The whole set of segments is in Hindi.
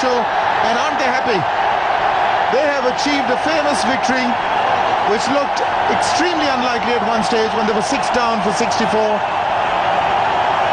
show, and aren't they happy? They have achieved a famous victory, which looked extremely unlikely at one stage when they were 6 down for 64.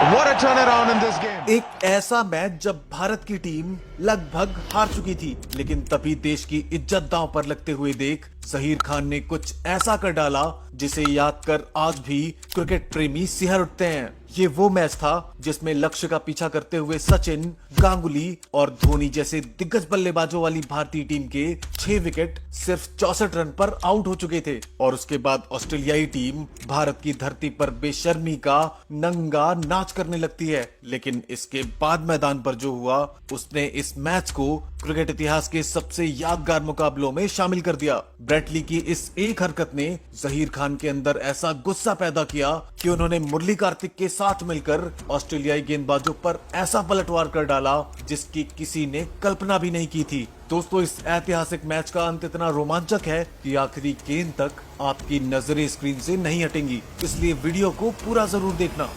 What a turnaround in this game. एक ऐसा मैच जब भारत की टीम लगभग हार चुकी थी, लेकिन तभी देश की इज्जत दांव पर लगते हुए देख जहीर खान ने कुछ ऐसा कर डाला जिसे याद कर आज भी क्रिकेट प्रेमी सिहर उठते हैं। ये वो मैच था जिसमें लक्ष्य का पीछा करते हुए सचिन, गांगुली और धोनी जैसे दिग्गज बल्लेबाजों वाली भारतीय टीम के 6 विकेट सिर्फ 64 रन पर आउट हो चुके थे। और उसके बाद ऑस्ट्रेलियाई टीम भारत की धरती पर बेशर्मी का नंगा नाच करने लगती है। लेकिन इसके बाद मैदान पर जो हुआ, उसने इस मैच को क्रिकेट इतिहास के सबसे यादगार मुकाबलों में शामिल कर दिया। ब्रेटली की इस एक हरकत ने जहीर खान के अंदर ऐसा गुस्सा पैदा किया कि उन्होंने मुरली कार्तिक के साथ मिलकर ऑस्ट्रेलियाई गेंदबाजों पर ऐसा पलटवार कर डाला जिसकी किसी ने कल्पना भी नहीं की थी। दोस्तों, इस ऐतिहासिक मैच का अंत इतना रोमांचक है कि आखिरी गेंद तक आपकी नजरें स्क्रीन से नहीं हटेंगी, इसलिए वीडियो को पूरा जरूर देखना।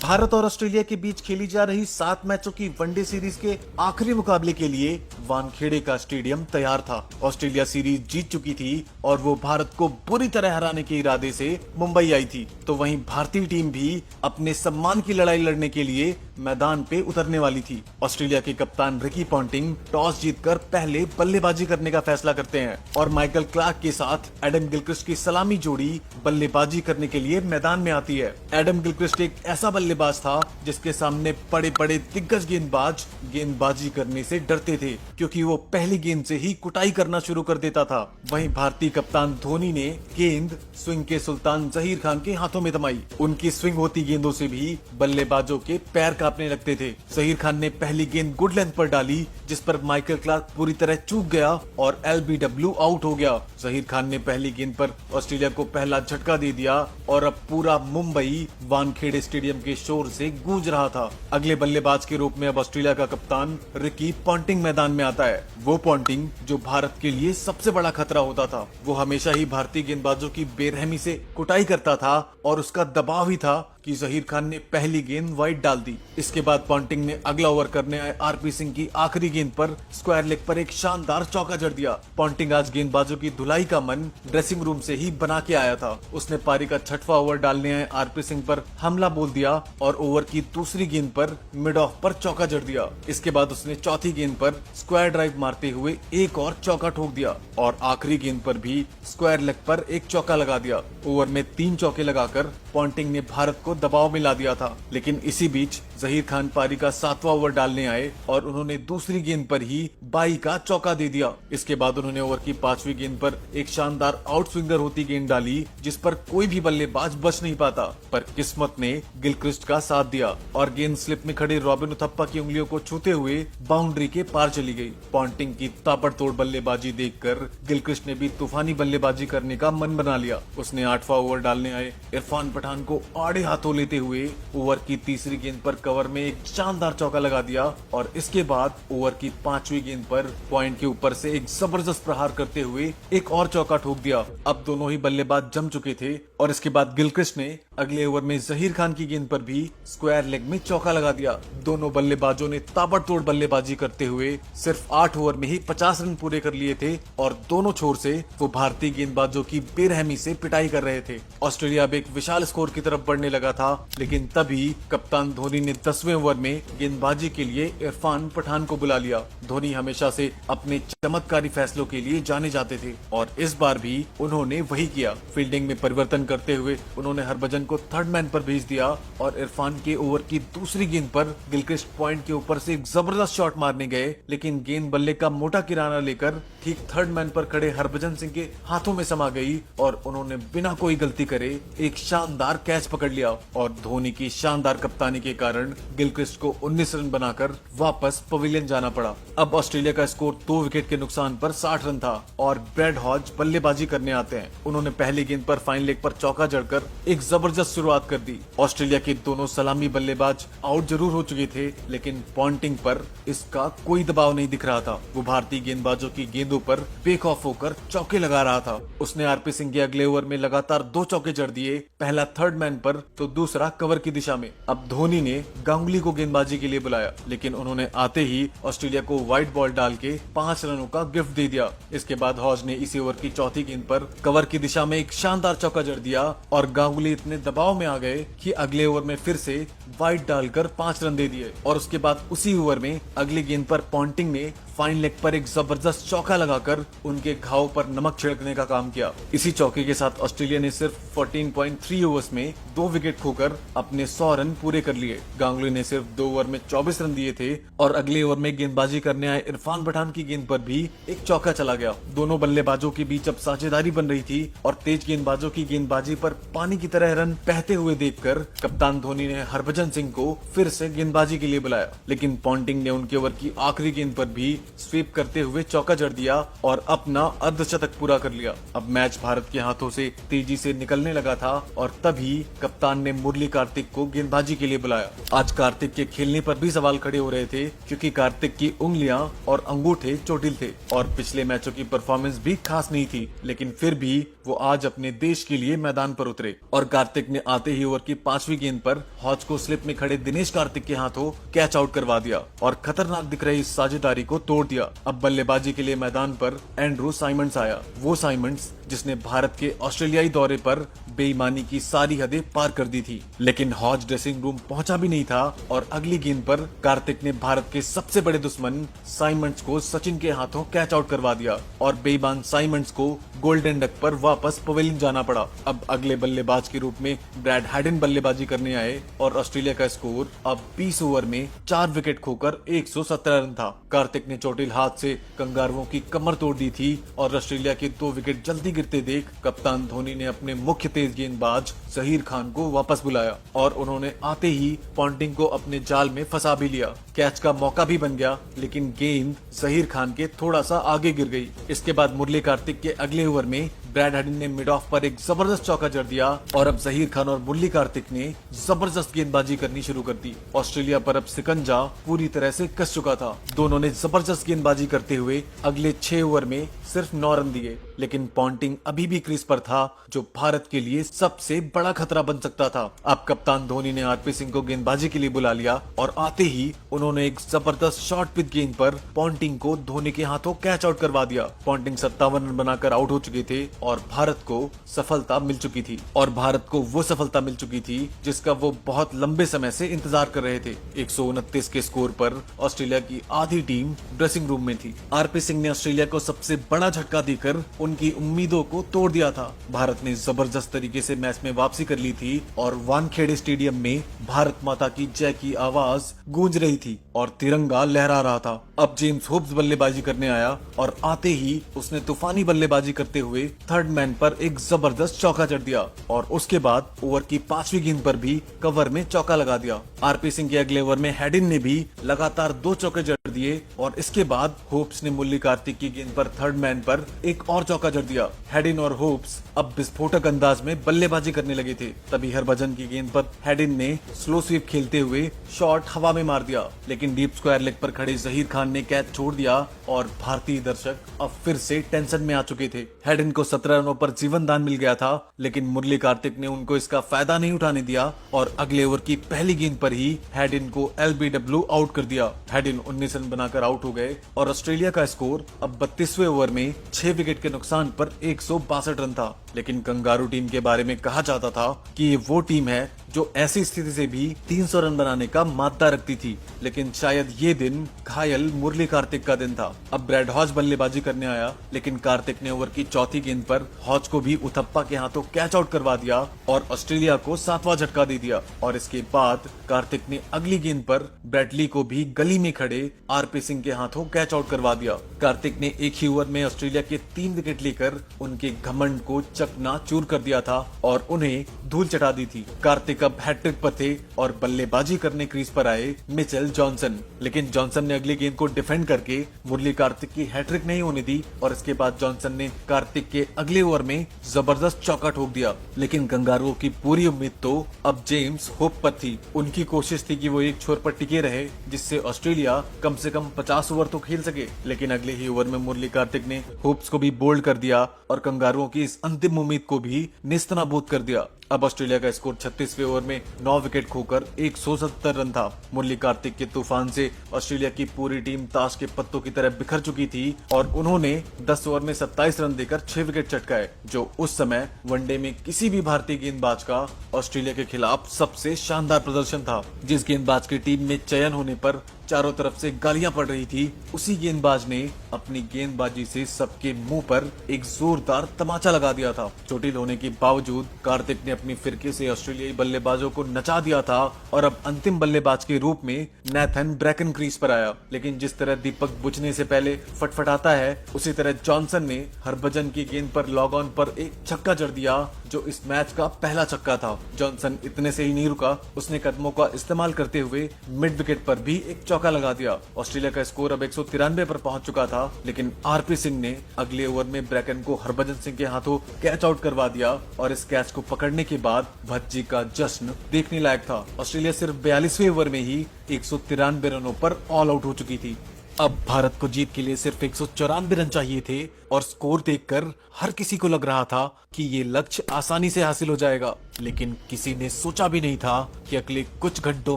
भारत और ऑस्ट्रेलिया के बीच खेली जा रही 7 मैचों की वनडे सीरीज के आखिरी मुकाबले के लिए वानखेड़े का स्टेडियम तैयार था। ऑस्ट्रेलिया सीरीज जीत चुकी थी और वो भारत को बुरी तरह हराने के इरादे से मुंबई आई थी, तो वहीं भारतीय टीम भी अपने सम्मान की लड़ाई लड़ने के लिए मैदान पे उतरने वाली थी। ऑस्ट्रेलिया के कप्तान रिकी पॉन्टिंग टॉस जीतकर पहले बल्लेबाजी करने का फैसला करते हैं और माइकल क्लार्क के साथ एडम गिलक्रिस्ट की सलामी जोड़ी बल्लेबाजी करने के लिए मैदान में आती है। एडम गिलक्रिस्ट एक ऐसा बल्लेबाज था जिसके सामने बड़े बड़े दिग्गज गेंदबाज गेंदबाजी करने से डरते थे, क्योंकि वो पहली गेंद से ही कुटाई करना शुरू कर देता था। वहीं भारतीय कप्तान धोनी ने गेंद स्विंग के सुल्तान जहीर खान के हाथों में थमाई। उनकी स्विंग होती गेंदों से भी बल्लेबाजों के पैर कांपने लगते थे। जहीर खान ने पहली गेंद गुड लेंथ पर डाली, जिस पर माइकल क्लार्क पूरी तरह चूक गया और LBW आउट हो गया। जहीर खान ने पहली गेंद पर ऑस्ट्रेलिया को पहला झटका दे दिया और अब पूरा मुंबई वानखेड़े स्टेडियम के शोर से गूंज रहा था। अगले बल्लेबाज के रूप में अब ऑस्ट्रेलिया का कप्तान रिकी पॉन्टिंग मैदान में आता है। वो पॉन्टिंग जो भारत के लिए सबसे बड़ा खतरा होता था। वो हमेशा ही भारतीय गेंदबाजों की बेरहमी से कुटाई करता था और उसका दबाव ही था कि जहीर खान ने पहली गेंद वाइड डाल दी। इसके बाद पॉन्टिंग ने अगला ओवर करने आए RP सिंह की आखिरी गेंद पर स्क्वायर लेग पर एक शानदार चौका जड़ दिया। पॉन्टिंग आज गेंदबाजों की धुलाई का मन ड्रेसिंग रूम से ही बना के आया था। उसने पारी का 6वां ओवर डालने आए RP सिंह पर हमला बोल दिया और ओवर की दूसरी गेंद पर मिड ऑफ पर चौका जड़ दिया। इसके बाद उसने चौथी गेंद पर स्क्वायर ड्राइव मारते हुए एक और चौका ठोक दिया और आखिरी गेंद पर भी स्क्वायर लेग पर एक चौका लगा दिया। ओवर में 3 चौके लगाकर पॉन्टिंग ने भारत को दबाव में ला दिया था। लेकिन इसी बीच जहीर खान पारी का 7वां ओवर डालने आए और उन्होंने दूसरी गेंद पर ही 22 का चौका दे दिया। इसके बाद उन्होंने ओवर की 5वीं गेंद पर एक शानदार आउट स्विंगर होती गेंद डाली, जिस पर कोई भी बल्लेबाज बच नहीं पाता, पर किस्मत ने गिलक्रिस्ट का साथ दिया और गेंद स्लिप में खड़े रॉबिन उथप्पा की उंगलियों को छूते हुए बाउंड्री के पार चली गई। पॉन्टिंग की ताबड़तोड़ बल्लेबाजी देखकर गिलक्रिस्ट ने भी तूफानी बल्लेबाजी करने का मन बना लिया। उसने 8वां ओवर डालने आए इरफान पठान को आड़े हाथों लेते हुए ओवर की तीसरी गेंद पर कवर में एक शानदार चौका लगा दिया और इसके बाद ओवर की 5वीं गेंद पर पॉइंट के ऊपर से एक जबरदस्त प्रहार करते हुए एक और चौका ठोक दिया। अब दोनों ही बल्लेबाज जम चुके थे और इसके बाद गिलक्रिस्ट ने अगले ओवर में जहीर खान की गेंद पर भी स्क्वायर लेग में चौका लगा दिया। दोनों बल्लेबाजों ने ताबड़तोड़ बल्लेबाजी करते हुए सिर्फ 8 ओवर में ही 50 रन पूरे कर लिए थे और दोनों छोर से वो भारतीय गेंदबाजों की बेरहमी से पिटाई कर रहे थे। ऑस्ट्रेलिया अब एक विशाल स्कोर की तरफ बढ़ने लगा था, लेकिन तभी कप्तान धोनी ने 10वें ओवर में गेंदबाजी के लिए इरफान पठान को बुला लिया। धोनी हमेशा से अपने चमत्कारी फैसलों के लिए जाने जाते थे और इस बार भी उन्होंने वही किया। फील्डिंग में परिवर्तन करते हुए उन्होंने हरभजन को थर्ड मैन पर भेज दिया और इरफान के ओवर की दूसरी गेंद पर गिलक्रिस्ट पॉइंट के ऊपर से एक जबरदस्त शॉट मारने गए, लेकिन गेंद बल्ले का मोटा किराना लेकर ठीक थर्ड मैन पर खड़े हरभजन सिंह के हाथों में समा गई और उन्होंने बिना कोई गलती करे एक शानदार कैच पकड़ लिया और धोनी की शानदार कप्तानी के कारण गिलक्रिस्ट को 19 रन बनाकर वापस पवेलियन जाना पड़ा। अब ऑस्ट्रेलिया का स्कोर 2 विकेट के नुकसान पर 60 रन था और ब्रैड हॉज बल्लेबाजी करने आते हैं। उन्होंने पहली गेंद पर फाइन लेग पर चौका जड़कर एक जबरदस्त जबरदस्त शुरुआत कर दी। ऑस्ट्रेलिया के दोनों सलामी बल्लेबाज आउट जरूर हो चुके थे, लेकिन पॉन्टिंग पर इसका कोई दबाव नहीं दिख रहा था। वो भारतीय गेंदबाजों की गेंदों पर बेक ऑफ होकर चौके लगा रहा था। उसने आरपी सिंह के अगले ओवर में लगातार 2 चौके जड़ दिए, पहला थर्ड मैन पर तो दूसरा कवर की दिशा में। अब धोनी ने गांगुली को गेंदबाजी के लिए बुलाया, लेकिन उन्होंने आते ही ऑस्ट्रेलिया को व्हाइट बॉल डाल के 5 रनों का गिफ्ट दे दिया। इसके बाद हॉज ने इसी ओवर की चौथी गेंद पर कवर की दिशा में एक शानदार चौका जड़ दिया और गांगुली इतने दबाव में आ गए कि अगले ओवर में फिर से व्हाइट डालकर 5 रन दे दिए। और उसके बाद उसी ओवर में अगली गेंद पर पॉन्टिंग ने फाइन लेग पर एक जबरदस्त चौका लगाकर उनके घाव पर नमक छिड़कने का काम किया। इसी चौके के साथ ऑस्ट्रेलिया ने सिर्फ 14.3 ओवर्स में 2 विकेट खोकर अपने 100 रन पूरे कर लिए। गांगुली ने सिर्फ 2 ओवर में 24 रन दिए थे और अगले ओवर में गेंदबाजी करने आए इरफान पठान की गेंद पर भी एक चौका चला गया। दोनों बल्लेबाजों के बीच अब साझेदारी बन रही थी और तेज गेंदबाजों की गेंदबाजी पर पानी की तरह रन बहते हुए देखकर कप्तान धोनी ने हरभजन सिंह को फिर से गेंदबाजी के लिए बुलाया, लेकिन पॉन्टिंग ने उनके ओवर की आखिरी गेंद पर भी स्वीप करते हुए चौका जड़ दिया और अपना अर्धशतक पूरा कर लिया। अब मैच भारत के हाथों से तेजी से निकलने लगा था और तभी कप्तान ने मुरली कार्तिक को गेंदबाजी के लिए बुलाया। आज कार्तिक के खेलने पर भी सवाल खड़े हो रहे थे, क्योंकि कार्तिक की उंगलियां और अंगूठे चोटिल थे और पिछले मैचों की परफॉर्मेंस भी खास नहीं थी, लेकिन फिर भी वो आज अपने देश के लिए मैदान पर उतरे और कार्तिक ने आते ही ओवर की 5वीं गेंद पर हॉज को स्लिप में खड़े दिनेश कार्तिक के हाथों कैच आउट करवा दिया और खतरनाक दिख रही इस साझेदारी को तोड़ दिया। अब बल्लेबाजी के लिए मैदान पर एंड्रू साइमंड्स आया, वो साइमंड्स जिसने भारत के ऑस्ट्रेलियाई दौरे पर बेईमानी की सारी हदें पार कर दी थी। लेकिन हॉज ड्रेसिंग रूम पहुंचा भी नहीं था और अगली गेंद पर कार्तिक ने भारत के सबसे बड़े दुश्मन साइमंड्स को सचिन के हाथों कैच आउट करवा दिया और बेईमान साइमंड्स को गोल्डन डक पर वापस पवेलियन जाना पड़ा। अब अगले बल्लेबाज के रूप में ब्रैड हैडिन बल्लेबाजी करने आए और ऑस्ट्रेलिया का स्कोर अब 20 ओवर में 4 विकेट खोकर 117 रन था। कार्तिक ने चोटिल हाथ से कंगारुओं की कमर तोड़ दी थी और ऑस्ट्रेलिया के 2 विकेट जल्दी गिरते देख कप्तान धोनी ने अपने मुख्य तेज गेंदबाज जहीर खान को वापस बुलाया और उन्होंने आते ही पॉन्टिंग को अपने जाल में फंसा भी लिया। कैच का मौका भी बन गया, लेकिन गेंद जहीर खान के थोड़ा सा आगे गिर गई। इसके बाद मुरली कार्तिक के अगले ओवर में ब्रैड हैडिन ने मिड ऑफ पर एक जबरदस्त चौका जड़ दिया और अब जहीर खान और मुरली कार्तिक ने जबरदस्त गेंदबाजी करनी शुरू कर दी। ऑस्ट्रेलिया पर अब सिकंजा पूरी तरह से कस चुका था। दोनों ने जबरदस्त गेंदबाजी करते हुए अगले 6 ओवर में सिर्फ 9 रन दिए, लेकिन पॉन्टिंग अभी भी क्रीज पर था, जो भारत के लिए सबसे बड़ा खतरा बन सकता था। अब कप्तान धोनी ने आरपी सिंह को गेंदबाजी के लिए बुला लिया और आते ही उन्होंने एक जबरदस्त शॉट पिच गेंद पर पॉन्टिंग को धोनी के हाथों कैच आउट करवा दिया। पॉन्टिंग 57 रन बनाकर आउट हो चुके थे और भारत को सफलता मिल चुकी थी और भारत को वो सफलता मिल चुकी थी जिसका वो बहुत लंबे समय से इंतजार कर रहे थे। 129 के स्कोर पर ऑस्ट्रेलिया की आधी टीम ड्रेसिंग रूम में थी। आरपी सिंह ने ऑस्ट्रेलिया को सबसे बड़ा झटका देकर उनकी उम्मीदों को तोड़ दिया था। भारत ने जबरदस्त तरीके से मैच में वापसी कर ली थी और वानखेड़े स्टेडियम में भारत माता की जय की आवाज गूंज रही थी और तिरंगा लहरा रहा था। अब जेम्स होब्स बल्लेबाजी करने आया और आते ही उसने तूफानी बल्लेबाजी करते हुए थर्ड मैन पर एक जबरदस्त चौका जड़ दिया और उसके बाद ओवर की 5वीं गेंद पर भी कवर में चौका लगा दिया। आरपी सिंह के अगले ओवर में हैडिन ने भी लगातार 2 चौके जड़ दिए और इसके बाद होप्स ने मुरली कार्तिक की गेंद पर थर्ड मैन पर एक और चौका जड़ दिया। हैडिन और होप्स अब विस्फोटक अंदाज में बल्लेबाजी करने लगे थे। तभी हरभजन की गेंद पर हैडिन ने स्लो स्वीप खेलते हुए शॉट हवा में मार दिया, लेकिन डीप स्क्वायर लेग पर खड़े जहीर खान ने कैच छोड़ दिया और भारतीय दर्शक अब फिर से टेंशन में आ चुके थे। हैडिन को 17 रनों पर जीवन दान मिल गया था, लेकिन मुरली कार्तिक ने उनको इसका फायदा नहीं उठाने दिया और अगले ओवर की पहली गेंद पर ही हैडिन को LBW आउट कर दिया। हैडिन 19 रन बनाकर आउट हो गए और ऑस्ट्रेलिया का स्कोर अब 32वें ओवर में 6 विकेट के नुकसान पर 162 रन था। लेकिन कंगारू टीम के बारे में कहा जाता था कि ये वो टीम है जो ऐसी स्थिति से भी 300 रन बनाने का मादा रखती थी, लेकिन शायद ये दिन घायल मुरली कार्तिक का दिन था। अब ब्रैड हॉज बल्लेबाजी करने आया, लेकिन कार्तिक ने ओवर की चौथी गेंद पर हॉज को भी उथप्पा के हाथों कैच आउट करवा दिया और ऑस्ट्रेलिया को 7वां झटका दे दिया। और इसके बाद कार्तिक ने अगली गेंद पर ब्रैडली को भी गली में खड़े आरपी सिंह के हाथों कैच आउट करवा दिया। कार्तिक ने एक ही ओवर में ऑस्ट्रेलिया के 3 विकेट लेकर उनके घमंड को चकनाचूर कर दिया था और उन्हें धूल चटा दी थी। कार्तिक एक अब हैट्रिक पर थे और बल्लेबाजी करने क्रीज पर आए मिचेल जॉनसन। लेकिन जॉनसन ने अगली गेंद को डिफेंड करके मुरली कार्तिक की हैट्रिक नहीं होने दी और इसके बाद जॉनसन ने कार्तिक के अगले ओवर में जबरदस्त चौका ठोक दिया। लेकिन कंगारुओं की पूरी उम्मीद तो अब जेम्स होप पर थी। उनकी कोशिश थी कि वो एक छोर पर टिके रहे जिससे ऑस्ट्रेलिया कम से कम 50 ओवर तो खेल सके। लेकिन अगले ही ओवर में मुरली कार्तिक ने होप्स को भी बोल्ड कर दिया और कंगारुओं की इस अंतिम उम्मीद को भी नेस्तनाबूद कर दिया। अब ऑस्ट्रेलिया का स्कोर 36वें ओवर में 9 विकेट खोकर 170 रन था। मुरली कार्तिक के तूफान से ऑस्ट्रेलिया की पूरी टीम ताश के पत्तों की तरह बिखर चुकी थी और उन्होंने 10 ओवर में 27 रन देकर 6 विकेट चटकाए, जो उस समय वनडे में किसी भी भारतीय गेंदबाज का ऑस्ट्रेलिया के खिलाफ सबसे शानदार प्रदर्शन था। जिस गेंदबाज की टीम में चयन होने पर चारों तरफ से गालियां पड़ रही थी, उसी गेंदबाज ने अपनी गेंदबाजी से सबके मुंह पर एक जोरदार तमाचा लगा दिया था। चोटिल होने के बावजूद कार्तिक ने अपनी फिरके से ऑस्ट्रेलियाई बल्लेबाजों को नचा दिया था और अब अंतिम बल्लेबाज के रूप में नेथन ब्रैकन क्रीज पर आया। लेकिन जिस तरह दीपक बुझने से पहले फटफटाता है, उसी तरह जॉनसन ने हरभजन की गेंद पर लॉग ऑन पर एक छक्का जड़ दिया, जो इस मैच का पहला छक्का था। जॉनसन इतने से ही नहीं रुका, उसने कदमों का इस्तेमाल करते हुए मिड विकेट पर भी एक चौका लगा दिया। ऑस्ट्रेलिया का स्कोर अब 193 पर पहुंच चुका था, लेकिन आरपी सिंह ने अगले ओवर में ब्रैकन को हरभजन सिंह के हाथों कैच आउट करवा दिया और इस कैच को पकड़ने के बाद भज्जी का जश्न देखने लायक था। ऑस्ट्रेलिया सिर्फ 42वें ओवर में ही 193 रनों पर ऑल आउट हो चुकी थी। अब भारत को जीत के लिए सिर्फ 194 रन चाहिए थे और स्कोर देखकर हर किसी को लग रहा था कि ये लक्ष्य आसानी से हासिल हो जाएगा। लेकिन किसी ने सोचा भी नहीं था कि अगले कुछ घंटों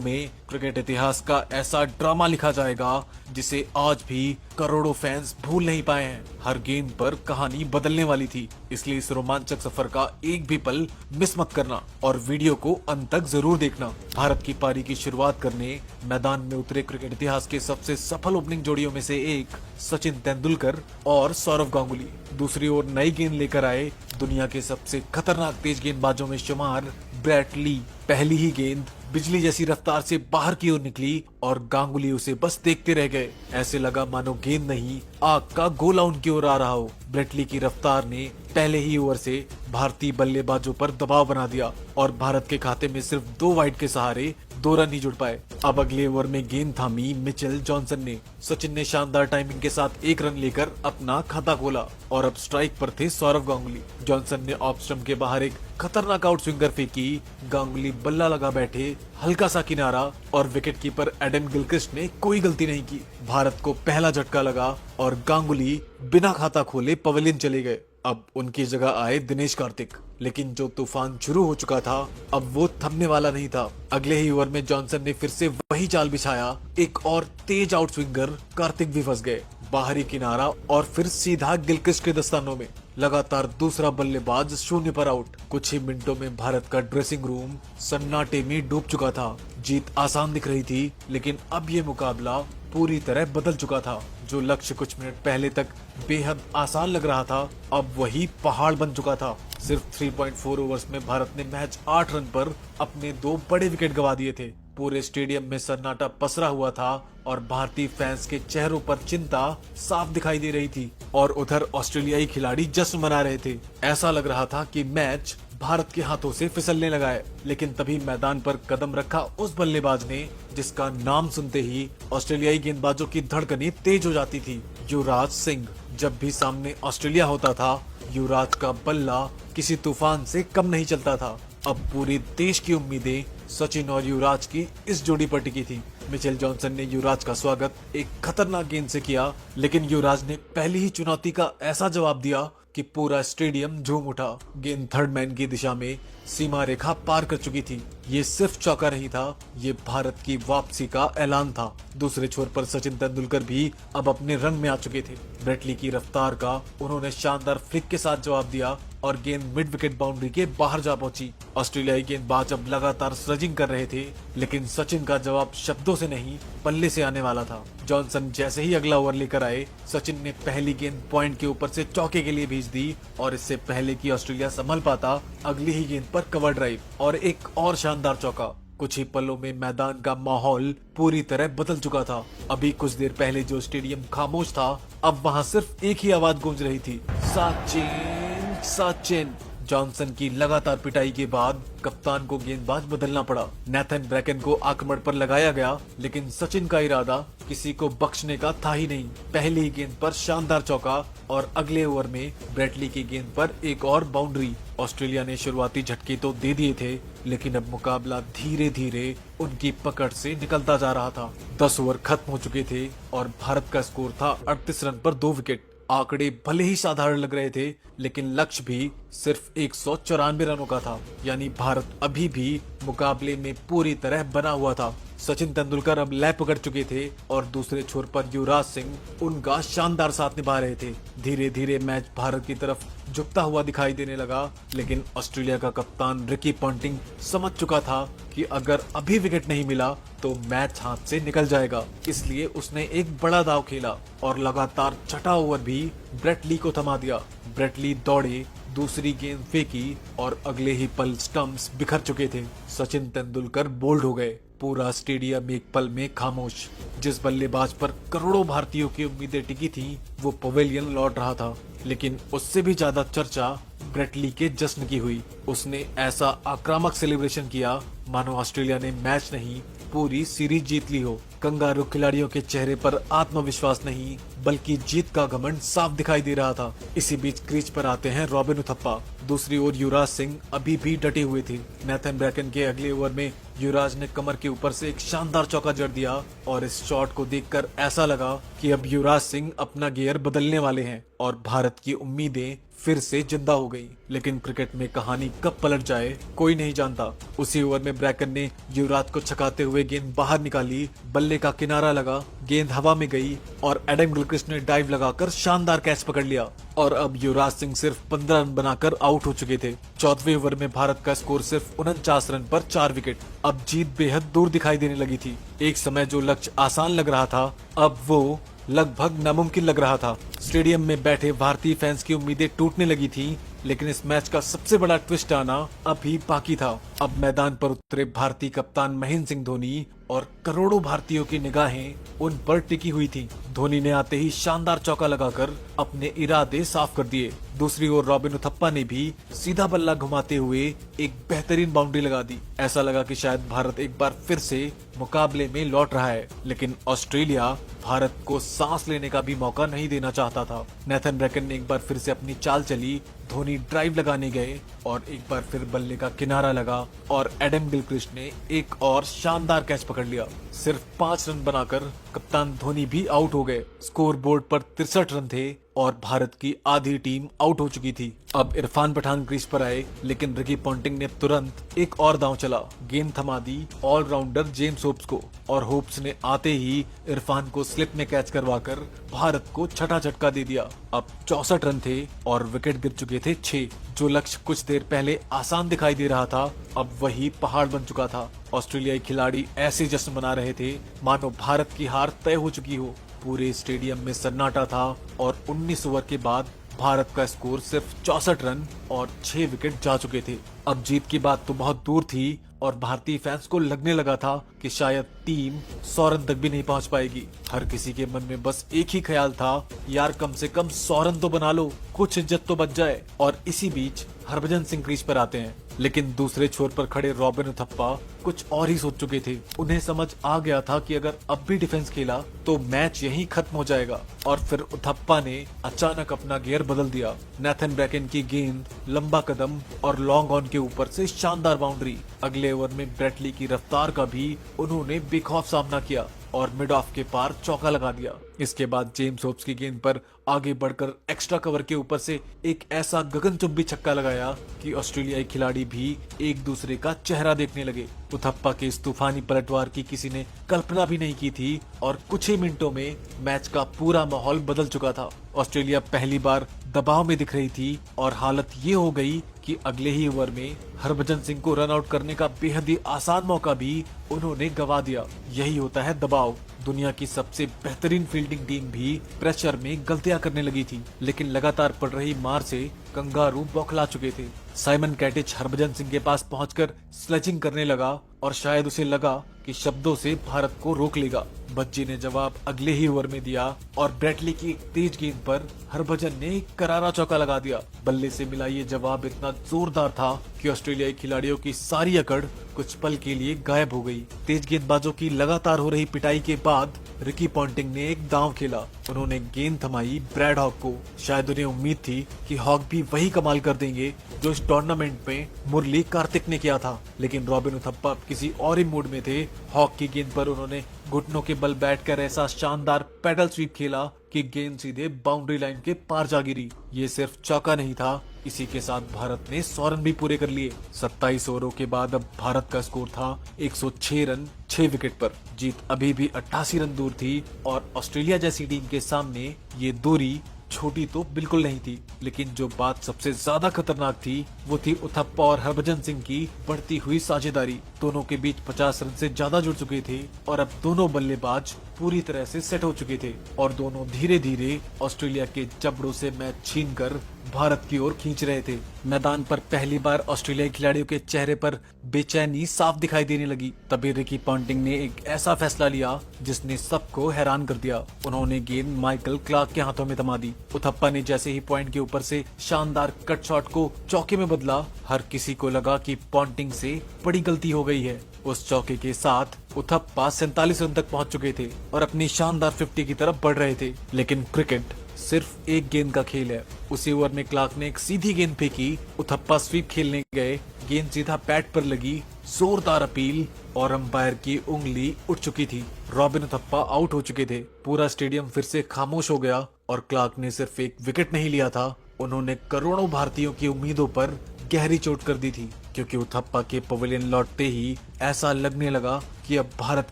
में क्रिकेट इतिहास का ऐसा ड्रामा लिखा जाएगा जिसे आज भी करोड़ों फैंस भूल नहीं पाए हैं। हर गेंद पर कहानी बदलने वाली थी, इसलिए इस रोमांचक सफर का एक भी पल मिस मत करना और वीडियो को अंत तक जरूर देखना। भारत की पारी की शुरुआत करने मैदान में उतरे क्रिकेट इतिहास के सबसे सफल ओपनिंग जोड़ियों में से एक सचिन तेंदुलकर और सौरव गांगुली। दूसरी ओर नई गेंद लेकर आए दुनिया के सबसे खतरनाक तेज गेंदबाजों में शुमार ब्रेट ली। पहली ही गेंद बिजली जैसी रफ्तार से बाहर की ओर निकली और गांगुली उसे बस देखते रह गए। ऐसे लगा मानो गेंद नहीं, आग का गोला उनकी ओर आ रहा हो। ब्रेटली की रफ्तार ने पहले ही ओवर से भारतीय बल्लेबाजों पर दबाव बना दिया और भारत के खाते में सिर्फ 2 वाइड के सहारे 2 रन ही जुड़ पाए। अब अगले ओवर में गेंद थामी मिचेल जॉनसन ने। सचिन ने शानदार टाइमिंग के साथ 1 रन लेकर अपना खाता खोला और अब स्ट्राइक पर थे सौरव गांगुली। जॉनसन ने ऑफ स्टंप के बाहर एक खतरनाक आउट स्विंगर फेंकी। गांगुली बल्ला लगा बैठे, हल्का सा किनारा और विकेट कीपर एडम गिलक्रिस्ट ने कोई गलती नहीं की। भारत को पहला झटका लगा और गांगुली बिना खाता खोले पवेलियन चले गए। अब उनकी जगह आए दिनेश कार्तिक, लेकिन जो तूफान शुरू हो चुका था अब वो थमने वाला नहीं था। अगले ही ओवर में जॉनसन ने फिर से वही चाल बिछाया। एक और तेज आउट स्विंगर कार्तिक भी फंस गए। बाहरी किनारा और फिर सीधा गिलक्रिस्ट के दस्तानों में। लगातार दूसरा बल्लेबाज 0 पर आउट। कुछ ही मिनटों में भारत का ड्रेसिंग रूम सन्नाटे में डूब चुका था। जीत आसान दिख रही थी, लेकिन अब ये मुकाबला पूरी तरह बदल चुका था। जो लक्ष्य कुछ मिनट पहले तक बेहद आसान लग रहा था, अब वही पहाड़ बन चुका था। सिर्फ 3.4 ओवर्स में भारत ने मैच 8 रन पर अपने 2 बड़े विकेट गंवा दिए थे। पूरे स्टेडियम में सन्नाटा पसरा हुआ था और भारतीय फैंस के चेहरों पर चिंता साफ दिखाई दे रही थी और उधर ऑस्ट्रेलियाई खिलाड़ी जश्न मना रहे थे। ऐसा लग रहा था कि मैच भारत के हाथों से फिसलने लगा है। लेकिन तभी मैदान पर कदम रखा उस बल्लेबाज ने जिसका नाम सुनते ही ऑस्ट्रेलियाई गेंदबाजों की धड़कनें तेज हो जाती थी। युवराज सिंह। जब भी सामने ऑस्ट्रेलिया होता था, युवराज का बल्ला किसी तूफान से कम नहीं चलता था। अब पूरे देश की उम्मीदें सचिन और युवराज की इस जोड़ी पर टिकी थी। मिचेल जॉनसन ने युवराज का स्वागत एक खतरनाक गेंद से किया, लेकिन युवराज ने पहली ही चुनौती का ऐसा जवाब दिया कि पूरा स्टेडियम झूम उठा। गेंद थर्ड मैन की दिशा में सीमा रेखा पार कर चुकी थी। ये सिर्फ चौका नहीं था, ये भारत की वापसी का ऐलान था। दूसरे छोर पर सचिन तेंदुलकर भी अब अपने रंग में आ चुके थे। ब्रेटली की रफ्तार का उन्होंने शानदार फ्लिक के साथ जवाब दिया और गेंद मिड विकेट बाउंड्री के बाहर जा पहुंची। ऑस्ट्रेलियाई गेंदबाज अब लगातार स्लजिंग कर रहे थे, लेकिन सचिन का जवाब शब्दों से नहीं बल्ले से आने वाला था। जॉनसन जैसे ही अगला ओवर लेकर आए, सचिन ने पहली गेंद पॉइंट के ऊपर से चौके के लिए भेज दी और इससे पहले कि ऑस्ट्रेलिया संभल पाता, अगली ही गेंद पर कवर ड्राइव और एक और शानदार चौका। कुछ ही पलों में मैदान का माहौल पूरी तरह बदल चुका था। अभी कुछ देर पहले जो स्टेडियम खामोश था, अब वहां सिर्फ एक ही आवाज गूंज रही थी, सचिन सचिन। जॉनसन की लगातार पिटाई के बाद कप्तान को गेंदबाज बदलना पड़ा। नेथन ब्रैकन को आक्रमण पर लगाया गया, लेकिन सचिन का इरादा किसी को बख्शने का था ही नहीं। पहली गेंद पर शानदार चौका और अगले ओवर में ब्रेटली की गेंद पर एक और बाउंड्री। ऑस्ट्रेलिया ने शुरुआती झटके तो दे दिए थे, लेकिन अब मुकाबला धीरे धीरे उनकी पकड़ से निकलता जा रहा था। 10 ओवर खत्म हो चुके थे और भारत का स्कोर था 38 रन पर 2 विकेट। आंकड़े भले ही साधारण लग रहे थे, लेकिन लक्ष्य भी सिर्फ 194 रनों का था, यानी भारत अभी भी मुकाबले में पूरी तरह बना हुआ था। सचिन तेंदुलकर अब लय पकड़ चुके थे और दूसरे छोर पर युवराज सिंह उनका शानदार साथ निभा रहे थे। धीरे धीरे मैच भारत की तरफ झुकता हुआ दिखाई देने लगा, लेकिन ऑस्ट्रेलिया का कप्तान रिकी पॉन्टिंग समझ चुका था कि अगर अभी विकेट नहीं मिला तो मैच हाथ से निकल जाएगा। इसलिए उसने एक बड़ा दांव खेला और लगातार छठा ओवर भी ब्रेटली को थमा दिया। ब्रेटली दौड़े, दूसरी गेंद फेंकी और अगले ही पल स्टंप्स बिखर चुके थे। सचिन तेंदुलकर बोल्ड हो गए। पूरा स्टेडियम एक पल में खामोश। जिस बल्लेबाज पर करोड़ों भारतीयों की उम्मीदें टिकी थी, वो पवेलियन लौट रहा था, लेकिन उससे भी ज्यादा चर्चा ब्रेटली के जश्न की हुई। उसने ऐसा आक्रामक सेलिब्रेशन किया मानो ऑस्ट्रेलिया ने मैच नहीं, पूरी सीरीज जीत ली हो। कंगारू खिलाड़ियों के चेहरे पर आत्मविश्वास नहीं, बल्कि जीत का घमंड साफ दिखाई दे रहा था। इसी बीच क्रीज पर आते हैं रॉबिन उथप्पा। दूसरी ओर युवराज सिंह अभी भी डटे हुए थे। नेथन ब्रैकन के अगले ओवर में युवराज ने कमर के ऊपर से एक शानदार चौका जड़ दिया और इस शॉट को देखकर ऐसा लगा कि अब युवराज सिंह अपना गियर बदलने वाले हैं और भारत की उम्मीदें फिर से जिंदा हो गई। लेकिन क्रिकेट में कहानी कब पलट जाए कोई नहीं जानता। उसी ओवर में ब्रैकन ने युवराज को छकाते हुए गेंद बाहर निकाली, बल्ले का किनारा लगा, गेंद हवा में गई और एडम गिलक्रिस्ट ने डाइव लगाकर शानदार कैच पकड़ लिया और अब युवराज सिंह सिर्फ 15 रन बनाकर आउट हो चुके थे। 14वें ओवर में भारत का स्कोर सिर्फ 49 रन पर 4 विकेट। अब जीत बेहद दूर दिखाई देने लगी थी। एक समय जो लक्ष्य आसान लग रहा था, अब वो लगभग नामुमकिन लग रहा था। स्टेडियम में बैठे भारतीय फैंस की उम्मीदें टूटने लगी थी, लेकिन इस मैच का सबसे बड़ा ट्विस्ट आना अभी बाकी था। अब मैदान पर उतरे भारतीय कप्तान महेंद्र सिंह धोनी और करोड़ों भारतीयों की निगाहें उन पर टिकी हुई थी। धोनी ने आते ही शानदार चौका लगाकर अपने इरादे साफ कर दिए। दूसरी ओर रॉबिन उथप्पा ने भी सीधा बल्ला घुमाते हुए एक बेहतरीन बाउंड्री लगा दी। ऐसा लगा कि शायद भारत एक बार फिर से मुकाबले में लौट रहा है, लेकिन ऑस्ट्रेलिया भारत को सांस लेने का भी मौका नहीं देना चाहता था। नेथन ब्रैकन ने एक बार फिर से अपनी चाल चली, धोनी ड्राइव लगाने गए और एक बार फिर बल्ले का किनारा लगा और एडम गिलक्रिस्ट ने एक और शानदार कैच पकड़ लिया। सिर्फ 5 रन बनाकर कप्तान धोनी भी आउट हो गए। स्कोर बोर्ड पर 63 रन थे और भारत की आधी टीम आउट हो चुकी थी। अब इरफान पठान क्रीज पर आए, लेकिन रिकी पॉन्टिंग ने तुरंत एक और दांव चला। गेंद थमा दी ऑलराउंडर जेम्स होप्स को और होप्स ने आते ही इरफान को स्लिप में कैच करवाकर भारत को छठा झटका दे दिया। अब 64 रन थे और विकेट गिर चुके थे 6। जो लक्ष्य कुछ देर पहले आसान दिखाई दे रहा था, अब वही पहाड़ बन चुका था। ऑस्ट्रेलियाई खिलाड़ी ऐसे जश्न मना रहे थे मानो भारत की हार तय हो चुकी हो। पूरे स्टेडियम में सन्नाटा था और 19 ओवर के बाद भारत का स्कोर सिर्फ 64 रन और 6 विकेट जा चुके थे। अब जीत की बात तो बहुत दूर थी और भारतीय फैंस को लगने लगा था कि शायद टीम 100 रन तक भी नहीं पहुंच पाएगी। हर किसी के मन में बस एक ही ख्याल था, यार कम से कम 100 रन तो बना लो, कुछ इज्जत तो बच जाए। और इसी बीच हरभजन सिंह क्रीज पर आते हैं, लेकिन दूसरे छोर पर खड़े रॉबिन उथप्पा कुछ और ही सोच चुके थे। उन्हें समझ आ गया था कि अगर अब भी डिफेंस खेला तो मैच यहीं खत्म हो जाएगा और फिर उथप्पा ने अचानक अपना गियर बदल दिया। नेथन ब्रैकन की गेंद, लंबा कदम और लॉन्ग ऑन के ऊपर से शानदार बाउंड्री। अगले ओवर में ब्रेटली की रफ्तार का भी उन्होंने बेखौफ सामना किया और मिड ऑफ के पार चौका लगा दिया। इसके बाद जेम्स होप्स की गेंद पर आगे बढ़कर एक्स्ट्रा कवर के ऊपर से एक ऐसा गगनचुंबी छक्का लगाया कि ऑस्ट्रेलियाई खिलाड़ी भी एक दूसरे का चेहरा देखने लगे। उथप्पा के इस तूफानी पलटवार की किसी ने कल्पना भी नहीं की थी और कुछ ही मिनटों में मैच का पूरा माहौल बदल चुका था। ऑस्ट्रेलिया पहली बार दबाव में दिख रही थी और हालत ये हो गई कि अगले ही ओवर में हरभजन सिंह को रन आउट करने का बेहद ही आसान मौका भी उन्होंने गंवा दिया। यही होता है दबाव। दुनिया की सबसे बेहतरीन फील्डिंग टीम भी प्रेशर में गलतियां करने लगी थी, लेकिन लगातार पड़ रही मार से कंगारू बौखला चुके थे। साइमन कैटिच हरभजन सिंह के पास पहुंचकर स्लेजिंग करने लगा और शायद उसे लगा कि शब्दों से भारत को रोक लेगा। बच्ची ने जवाब अगले ही ओवर में दिया और ब्रेटली की एक तेज गेंद पर हरभजन ने एक करारा चौका लगा दिया। बल्ले से मिला ये जवाब इतना जोरदार था कि ऑस्ट्रेलियाई खिलाड़ियों की सारी अकड़ कुछ पल के लिए गायब हो गई। तेज गेंदबाजों की लगातार हो रही पिटाई के बाद रिकी पॉन्टिंग ने एक दांव खेला। उन्होंने गेंद थमाई ब्रैड हॉक को। शायद उन्हें उम्मीद थी कि हॉक भी वही कमाल कर देंगे जो इस टूर्नामेंट में मुरली कार्तिक ने किया था, लेकिन रॉबिन उथप्पा किसी और ही मूड में थे। हॉक की गेंद पर उन्होंने घुटनों के बल बैठकर ऐसा शानदार पैडल स्वीप खेला कि गेंद सीधे बाउंड्री लाइन के पार जा गिरी। ये सिर्फ चौका नहीं था, इसी के साथ भारत ने 100 रन भी पूरे कर लिए। 27 ओवरों के बाद अब भारत का स्कोर था 106 रन 6 विकेट पर। जीत अभी भी 88 रन दूर थी और ऑस्ट्रेलिया जैसी टीम के सामने ये दूरी छोटी तो बिल्कुल नहीं थी। लेकिन जो बात सबसे ज्यादा खतरनाक थी वो थी उथप्पा और हरभजन सिंह की बढ़ती हुई साझेदारी। दोनों के बीच 50 रन से ज्यादा जुड़ चुके थे और अब दोनों बल्लेबाज पूरी तरह से सेट हो चुके थे और दोनों धीरे धीरे ऑस्ट्रेलिया के जबड़ों से मैच छीनकर भारत की ओर खींच रहे थे। मैदान पर पहली बार ऑस्ट्रेलियाई खिलाड़ियों के चेहरे पर बेचैनी साफ दिखाई देने लगी। तभी रिकी पॉन्टिंग ने एक ऐसा फैसला लिया जिसने सबको हैरान कर दिया। उन्होंने गेंद माइकल क्लार्क के हाथों में थमा दी। उथप्पा ने जैसे ही पॉइंट के ऊपर से शानदार कट शॉट को चौके में बदला, हर किसी को लगा कि पॉन्टिंग से बड़ी गलती हो गई है। उस चौके के साथ उथप्पा 47 रन तक पहुंच चुके थे और अपनी शानदार 50 की तरफ बढ़ रहे थे। लेकिन क्रिकेट सिर्फ एक गेंद का खेल है। उसी ओवर में क्लार्क ने एक सीधी गेंद फेंकी। उथप्पा स्वीप खेलने गए, गेंद सीधा पैड पर लगी। जोरदार अपील और अंपायर की उंगली उठ चुकी थी। रॉबिन उथप्पा आउट हो चुके थे। पूरा स्टेडियम फिर से खामोश हो गया और क्लार्क ने सिर्फ एक विकेट नहीं लिया था, उन्होंने करोड़ों भारतीयों की उम्मीदों पर गहरी चोट कर दी थी। क्योंकि उथप्पा के पवेलियन लौटते ही ऐसा लगने लगा कि अब भारत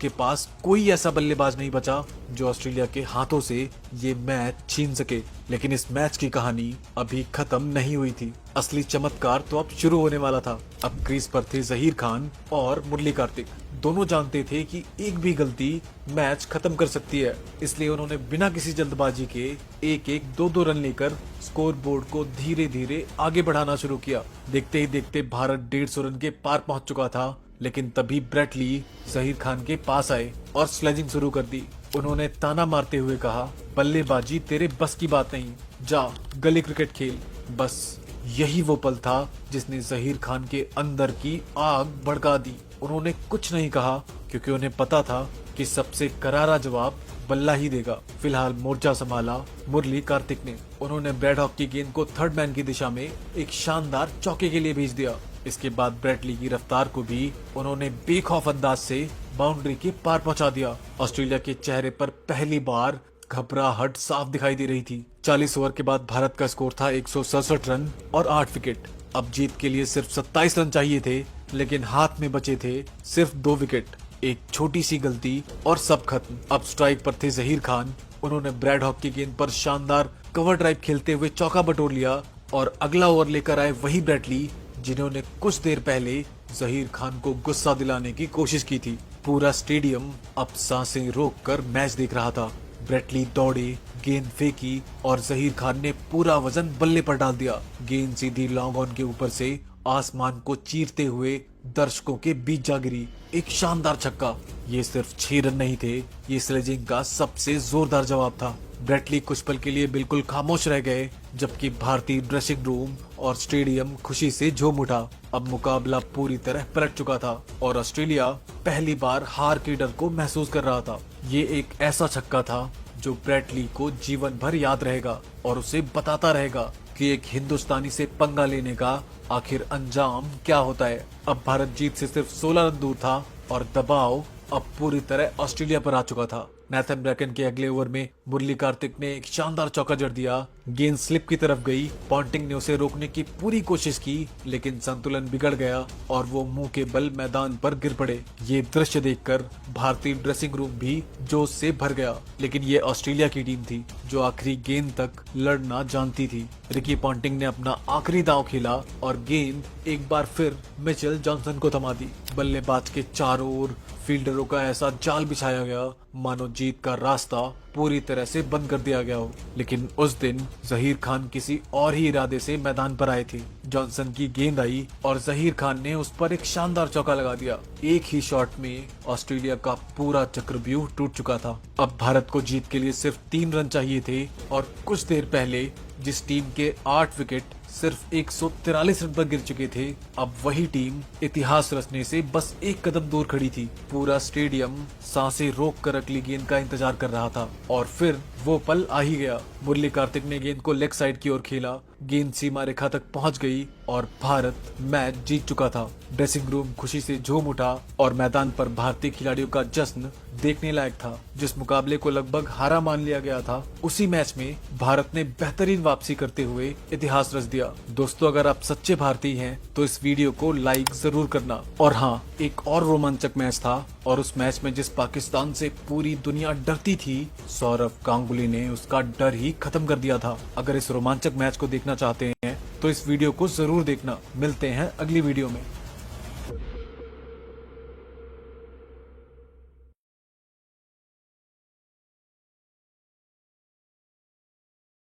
के पास कोई ऐसा बल्लेबाज नहीं बचा जो ऑस्ट्रेलिया के हाथों से ये मैच छीन सके। लेकिन इस मैच की कहानी अभी खत्म नहीं हुई थी। असली चमत्कार तो अब शुरू होने वाला था। अब क्रीज पर थे जहीर खान और मुरली कार्तिक। दोनों जानते थे कि एक भी गलती मैच खत्म कर सकती है, इसलिए उन्होंने बिना किसी जल्दबाजी के एक एक दो दो रन लेकर स्कोर बोर्ड को धीरे धीरे आगे बढ़ाना शुरू किया। देखते ही देखते भारत 150 रन के पार पहुंच चुका था। लेकिन तभी ब्रेट ली जहीर खान के पास आए और स्लेजिंग शुरू कर दी। उन्होंने ताना मारते हुए कहा, बल्लेबाजी तेरे बस की बात नहीं, जा गली क्रिकेट खेल। बस यही वो पल था जिसने जहीर खान के अंदर की आग भड़का दी। उन्होंने कुछ नहीं कहा क्योंकि उन्हें पता था कि सबसे करारा जवाब बल्ला ही देगा। फिलहाल मोर्चा संभाला मुरली कार्तिक ने। उन्होंने ब्रैड हॉक की गेंद को थर्ड मैन की दिशा में एक शानदार चौके के लिए भेज दिया। इसके बाद ब्रेटली की रफ्तार को भी उन्होंने बेखौफ अंदाज से बाउंड्री के पार पहुंचा दिया। ऑस्ट्रेलिया के चेहरे पर पहली बार घबराहट साफ दिखाई दे रही थी। 40 ओवर के बाद भारत का स्कोर था 167 रन और 8 विकेट। अब जीत के लिए सिर्फ 27 रन चाहिए थे, लेकिन हाथ में बचे थे सिर्फ 2 विकेट। एक छोटी सी गलती और सब खत्म। अब स्ट्राइक पर थे जहीर खान। उन्होंने ब्रैड हॉक की गेंद पर शानदार कवर ड्राइव खेलते हुए चौका बटोर लिया और अगला ओवर लेकर आए वही ब्रेटली जिन्होंने कुछ देर पहले जहीर खान को गुस्सा दिलाने की कोशिश की थी। पूरा स्टेडियम अब सांसें रोककर मैच देख रहा था। ब्रेटली दौड़े, गेंद फेंकी और जहीर खान ने पूरा वजन बल्ले पर डाल दिया। गेंद सीधी लॉन्ग ऑन के ऊपर से आसमान को चीरते हुए दर्शकों के बीच जा गिरी। एक शानदार छक्का। ये सिर्फ 6 रन नहीं थे, ये स्लेजिंग का सबसे जोरदार जवाब था। ब्रेटली कुछ पल के लिए बिल्कुल खामोश रह गए, जबकि भारतीय ड्रेसिंग रूम और स्टेडियम खुशी से झूम उठा। अब मुकाबला पूरी तरह पलट चुका था और ऑस्ट्रेलिया पहली बार हार के डर को महसूस कर रहा था। ये एक ऐसा छक्का था जो ब्रेटली को जीवन भर याद रहेगा और उसे बताता रहेगा कि एक हिंदुस्तानी से पंगा लेने का आखिर अंजाम क्या होता है। अब भारत जीत से सिर्फ 16 रन दूर था और दबाव अब पूरी तरह ऑस्ट्रेलिया पर आ चुका था। नेथन ब्रैकन के अगले ओवर में मुरली कार्तिक ने एक शानदार चौका जड़ दिया। गेंद स्लिप की तरफ गई। पॉन्टिंग ने उसे रोकने की पूरी कोशिश की, लेकिन संतुलन बिगड़ गया और वो मुंह के बल मैदान पर गिर पड़े। ये दृश्य देखकर भारतीय ड्रेसिंग रूम भी जोश से भर गया। लेकिन ये ऑस्ट्रेलिया की टीम थी जो आखिरी गेंद तक लड़ना जानती थी। रिकी पॉन्टिंग ने अपना आखिरी दांव खेला और गेंद एक बार फिर मिचेल जॉनसन को थमा दी। बल्लेबाज के चारों ओर फील्डरों का ऐसा जाल बिछाया गया मानो जीत का रास्ता पूरी तरह से बंद कर दिया गया हो। लेकिन उस दिन जहीर खान किसी और ही इरादे से मैदान पर आए थे। जॉनसन की गेंद आई और जहीर खान ने उस पर एक शानदार चौका लगा दिया। एक ही शॉट में ऑस्ट्रेलिया का पूरा चक्रव्यूह टूट चुका था। अब भारत को जीत के लिए सिर्फ 3 रन चाहिए थे और कुछ देर पहले जिस टीम के 8 विकेट सिर्फ 143 रन पर गिर चुके थे। अब वही टीम इतिहास रचने से बस एक कदम दूर खड़ी थी। पूरा स्टेडियम सांसें रोक कर अगली गेंद का इंतजार कर रहा था और फिर वो पल आ ही गया। मुरली कार्तिक ने गेंद को लेग साइड की ओर खेला, गेंद सीमा रेखा तक पहुंच गई और भारत मैच जीत चुका था। ड्रेसिंग रूम खुशी से झूम उठा और मैदान पर भारतीय खिलाड़ियों का जश्न देखने लायक था। जिस मुकाबले को लगभग हारा मान लिया गया था, उसी मैच में भारत ने बेहतरीन वापसी करते हुए इतिहास रच दिया। दोस्तों, अगर आप सच्चे भारतीय हैं तो इस वीडियो को लाइक जरूर करना। और हाँ, एक और रोमांचक मैच था और उस मैच में जिस पाकिस्तान से पूरी दुनिया डरती थी, सौरव गांगुली ने उसका डर ही खत्म कर दिया था। अगर इस रोमांचक मैच को देखना चाहते हैं तो इस वीडियो को जरूर देखना। मिलते हैं अगली वीडियो में।